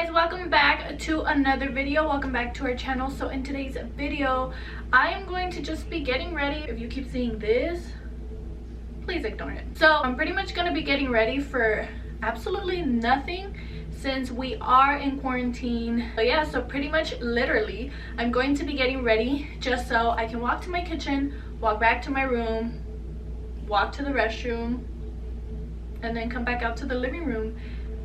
guys, welcome back to another video. Welcome back to our channel. So in today's video I am going to just be getting ready. If you keep seeing this, please ignore it. So I'm pretty much going to be getting ready for absolutely nothing since we are in quarantine. But yeah, so pretty much literally I'm going to be getting ready just so I can walk to my kitchen, walk back to my room, walk to the restroom, and then come back out to the living room.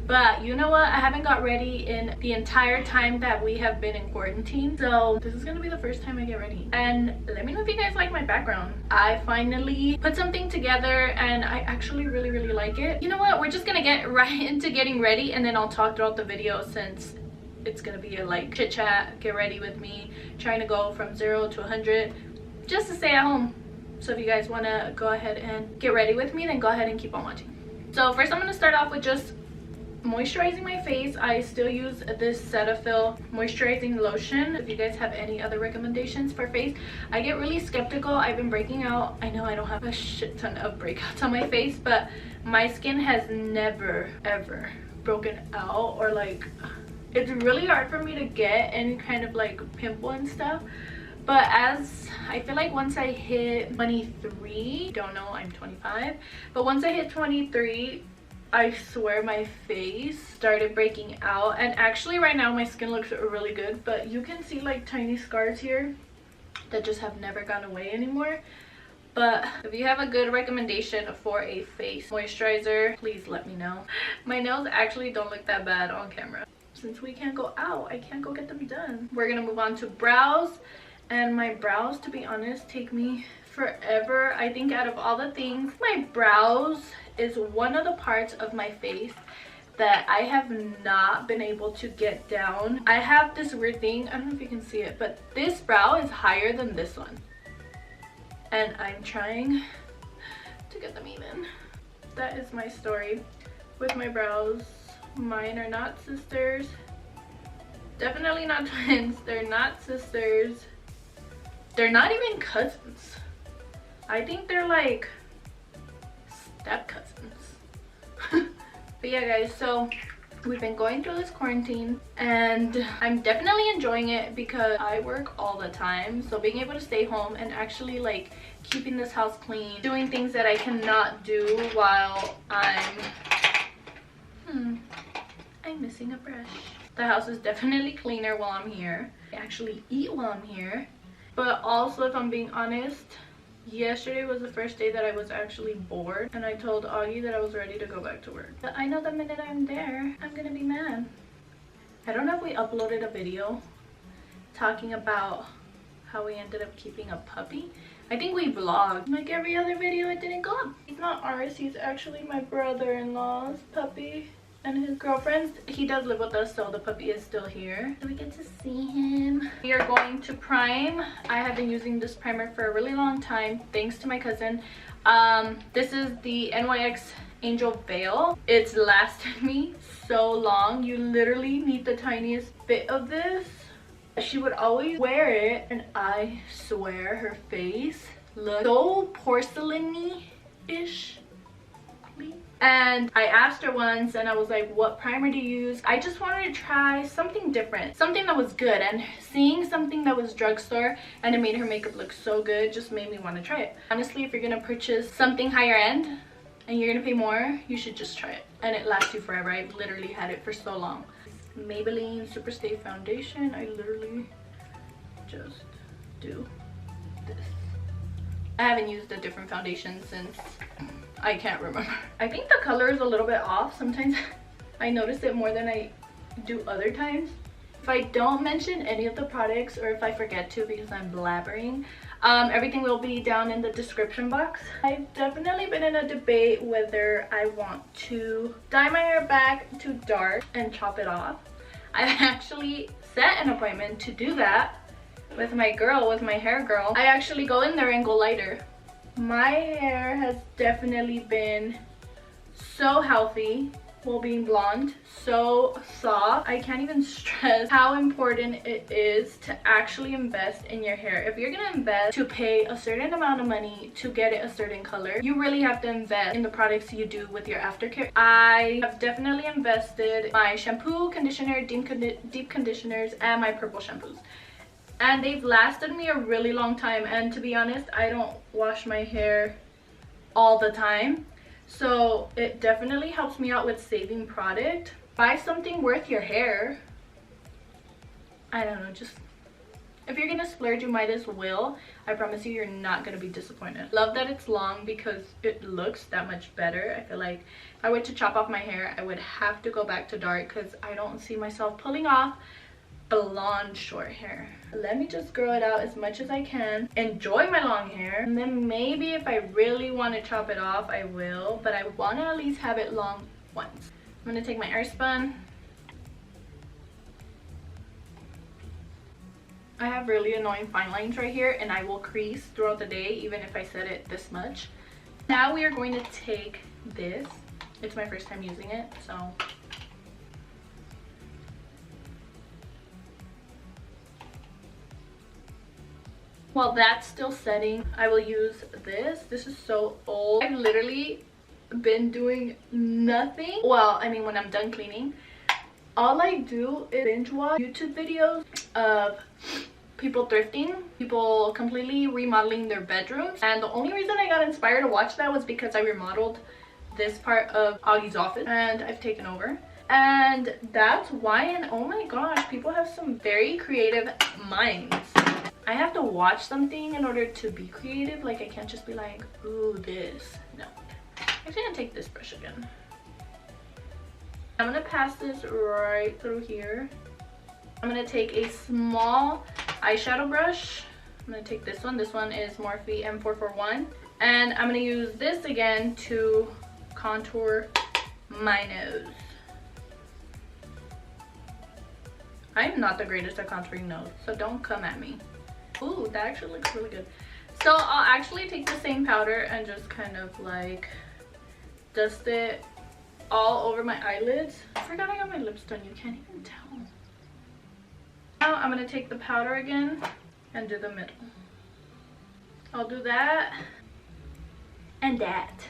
But you know what, I haven't got ready in the entire time that we have been in quarantine, so this is gonna be the first time I get ready. And let me know if you guys like my background. I finally put something together and I actually really like it. You know what, we're just gonna get right into getting ready, and then I'll talk throughout the video since it's gonna be a like chit chat, get ready with me, trying to go from 0 to 100 just to stay at home. So if you guys want to go ahead and get ready with me, then go ahead and keep on watching. So first I'm going to start off with just moisturizing my face. I still use this Cetaphil moisturizing lotion. If you guys have any other recommendations for face, I get really skeptical. I've been breaking out. I know I don't have a shit ton of breakouts on my face, but my skin has never ever broken out, or like it's really hard for me to get any kind of like pimple and stuff. But as I feel like once I hit 23, don't know, I'm 25, but once I hit 23, I swear my face started breaking out. And actually right now my skin looks really good, but you can see like tiny scars here that just have never gone away anymore. But if you have a good recommendation for a face moisturizer, please let me know. My nails actually don't look that bad on camera. Since we can't go out, I can't go get them done. We're gonna move on to brows. And my brows, to be honest, take me forever. I think out of all the things, my brows is one of the parts of my face that I have not been able to get down. I have this weird thing, I don't know if you can see it, but this brow is higher than this one. And I'm trying to get them even. That is my story with my brows. Mine are not sisters. Definitely not twins. They're not sisters. They're not even cousins. I think they're like step cousins. But yeah guys, so we've been going through this quarantine and I'm definitely enjoying it because I work all the time. So being able to stay home and actually like keeping this house clean, doing things that I cannot do while I'm missing a brush. The house is definitely cleaner while I'm here. I actually eat while I'm here. But also, if I'm being honest, yesterday was the first day that I was actually bored, and I told Augie that I was ready to go back to work. But I know the minute I'm there, I'm gonna be mad. I don't know if we uploaded a video talking about how we ended up keeping a puppy. I think we vlogged. Like every other video, it didn't go up. He's not ours, he's actually my brother-in-law's puppy. And his girlfriend's, he does live with us, so the puppy is still here. So we get to see him. We are going to prime. I have been using this primer for a really long time, thanks to my cousin. This is the NYX Ángel Veil. It's lasted me so long. You literally need the tiniest bit of this. She would always wear it, and I swear her face looks so porcelain-y-ish. And I asked her once and I was like, what primer do you use? I just wanted to try something different, something that was good, and seeing something that was drugstore and it made her makeup look so good just made me want to try it. Honestly, if you're gonna purchase something higher end and you're gonna pay more, you should just try it, and it lasts you forever. I've literally had it for so long. Maybelline Superstay foundation. I literally just do this. I haven't used a different foundation since I can't remember. I think the color is a little bit off. Sometimes I notice it more than I do other times. If I don't mention any of the products, or if I forget to because I'm blabbering, everything will be down in the description box. I've definitely been in a debate whether I want to dye my hair back to dark and chop it off. I actually set an appointment to do that with my hair girl. I actually go in there and go lighter. My hair has definitely been so healthy while being blonde. So soft. I can't even stress how important it is to actually invest in your hair. If you're gonna invest to pay a certain amount of money to get it a certain color, you really have to invest in the products you do with your aftercare. I have definitely invested my shampoo, conditioner, deep conditioners, and my purple shampoos, and they've lasted me a really long time. And to be honest, I don't wash my hair all the time, so it definitely helps me out with saving product. Buy something worth your hair. I don't know, just if you're gonna splurge, you might as well. I promise you, you're not gonna be disappointed. Love that it's long because it looks that much better. I feel like if I were to chop off my hair, I would have to go back to dark because I don't see myself pulling off blonde short hair. Let me just grow it out as much as I can, enjoy my long hair, and then maybe if I really want to chop it off, I will, but I want to at least have it long once. I'm going to take my Airspun. I have really annoying fine lines right here, and I will crease throughout the day even if I set it this much. Now we are going to take this. It's my first time using it, so while that's still setting, I will use this. This is so old. I've literally been doing nothing. Well, I mean, when I'm done cleaning, all I do is binge watch YouTube videos of people thrifting, people completely remodeling their bedrooms. And the only reason I got inspired to watch that was because I remodeled this part of Augie's office and I've taken over. And that's why, and oh my gosh, people have some very creative minds. I have to watch something in order to be creative. Like, I can't just be like, ooh, this. No. I'm gonna take this brush again. I'm gonna pass this right through here. I'm gonna take a small eyeshadow brush. I'm gonna take this one. This one is Morphe M441. And I'm gonna use this again to contour my nose. I'm not the greatest at contouring nose, so don't come at me. Ooh, that actually looks really good. So I'll actually take the same powder and just kind of like dust it all over my eyelids. I forgot I got my lips done. You can't even tell. Now I'm gonna take the powder again and do the middle. I'll do that and that.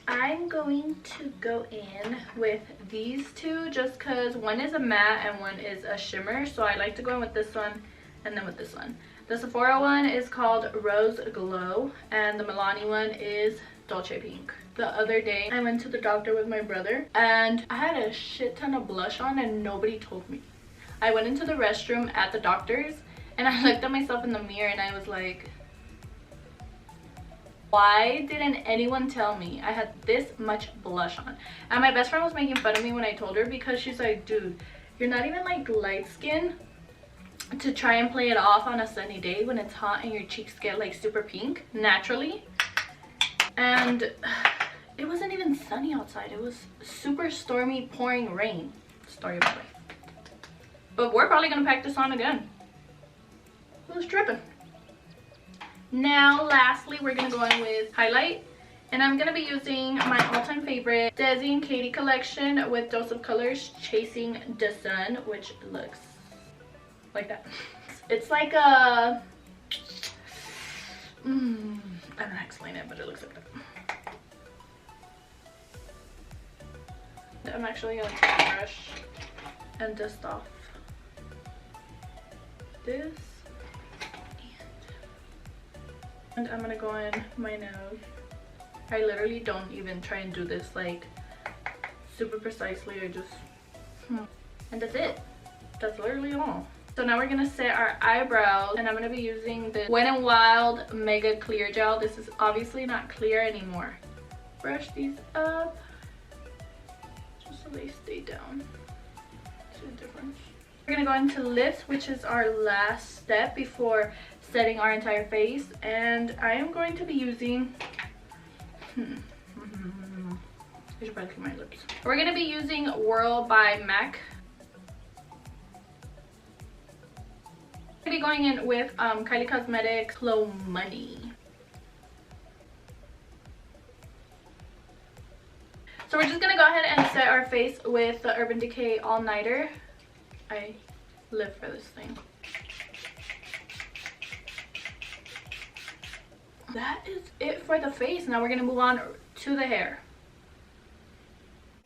I'm going to go in with these two just because one is a matte and one is a shimmer. So I like to go in with this one and then with this one. The Sephora one is called Rose Glow and the Milani one is Dolce Pink. The other day I went to the doctor with my brother and I had a shit ton of blush on and nobody told me. I went into the restroom at the doctor's and I looked at myself in the mirror and I was like, why didn't anyone tell me I had this much blush on? And my best friend was making fun of me when I told her because she's like, dude, you're not even like light skin to try and play it off on a sunny day when it's hot and your cheeks get like super pink naturally. And it wasn't even sunny outside. It was super stormy, pouring rain. Story of my life. But we're probably gonna pack this on again. Who's tripping? Now, lastly, we're going to go in with highlight. And I'm going to be using my all-time favorite Desi and Katie collection with Dose of Colors Chasing the Sun, which looks like that. It's like a... I don't know how to explain it, but it looks like that. I'm actually going to take a brush and dust off this. And I'm gonna go in my nose. I literally don't even try and do this like super precisely. I just and that's it. That's literally all. So now we're gonna set our eyebrows and I'm gonna be using the Wet n Wild Mega Clear Gel. This is obviously not clear anymore. Brush these up just so they stay down. See the difference? We're gonna go into lips, which is our last step before setting our entire face, and I am going to be using I should probably clean my lips. We're gonna be using Whirl by MAC. I'm gonna be going in with Kylie Cosmetics Khlo Money. gonna go ahead and set our face with the Urban Decay All Nighter. I live for this thing. That is it for the face. Now we're gonna move on to the hair.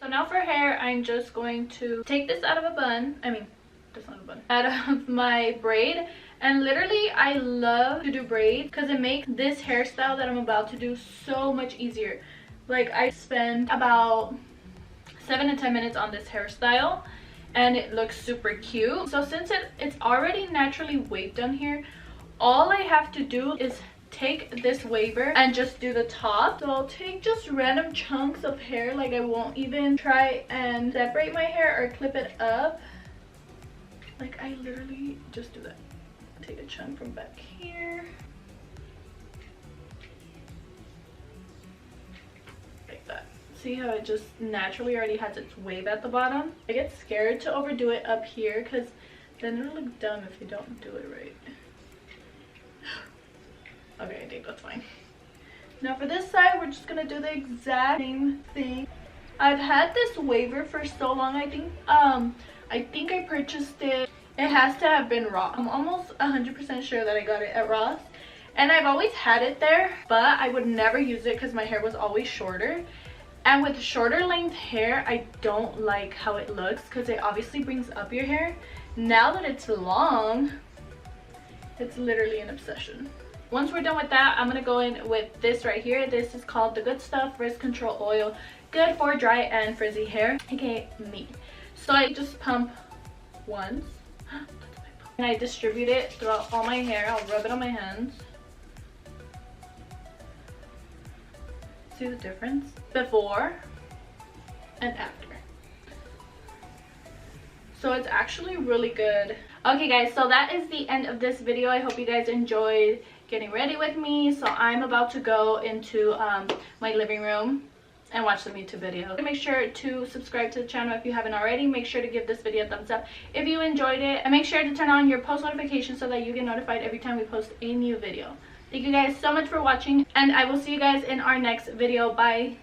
So now for hair, I'm just going to take this out of a bun. I mean, that's not a bun. Out of my braid. And literally, I love to do braid because it makes this hairstyle that I'm about to do so much easier. Like, I spend about 7 to 10 minutes on this hairstyle and it looks super cute. So since it's already naturally waved on here, all I have to do is take this waver and just do the top. So I'll take just random chunks of hair. Like, I won't even try and separate my hair or clip it up. Like, I literally just do that. Take a chunk from back here. Like that. See how it just naturally already has its wave at the bottom? I get scared to overdo it up here because then it'll look dumb if you don't do it right. Okay, I think that's fine. Now for this side, we're just gonna do the exact same thing. I've had this waver for so long. I think I purchased it. It has to have been Ross. I'm almost 100% sure that I got it at Ross. And I've always had it there, but I would never use it because my hair was always shorter. And with shorter length hair, I don't like how it looks because it obviously brings up your hair. Now that it's long, it's literally an obsession. Once we're done with that, I'm going to go in with this right here. This is called the Good Stuff Frizz Control Oil. Good for dry and frizzy hair, aka me. So I just pump once. And I distribute it throughout all my hair. I'll rub it on my hands. See the difference? Before and after. So it's actually really good. Okay guys, so that is the end of this video. I hope you guys enjoyed getting ready with me. So I'm about to go into my living room and watch some YouTube videos. Make sure to subscribe to the channel if you haven't already. Make sure to give this video a thumbs up if you enjoyed it, and make sure to turn on your post notifications so that you get notified every time we post a new video. Thank you guys so much for watching, and I will see you guys in our next video. Bye.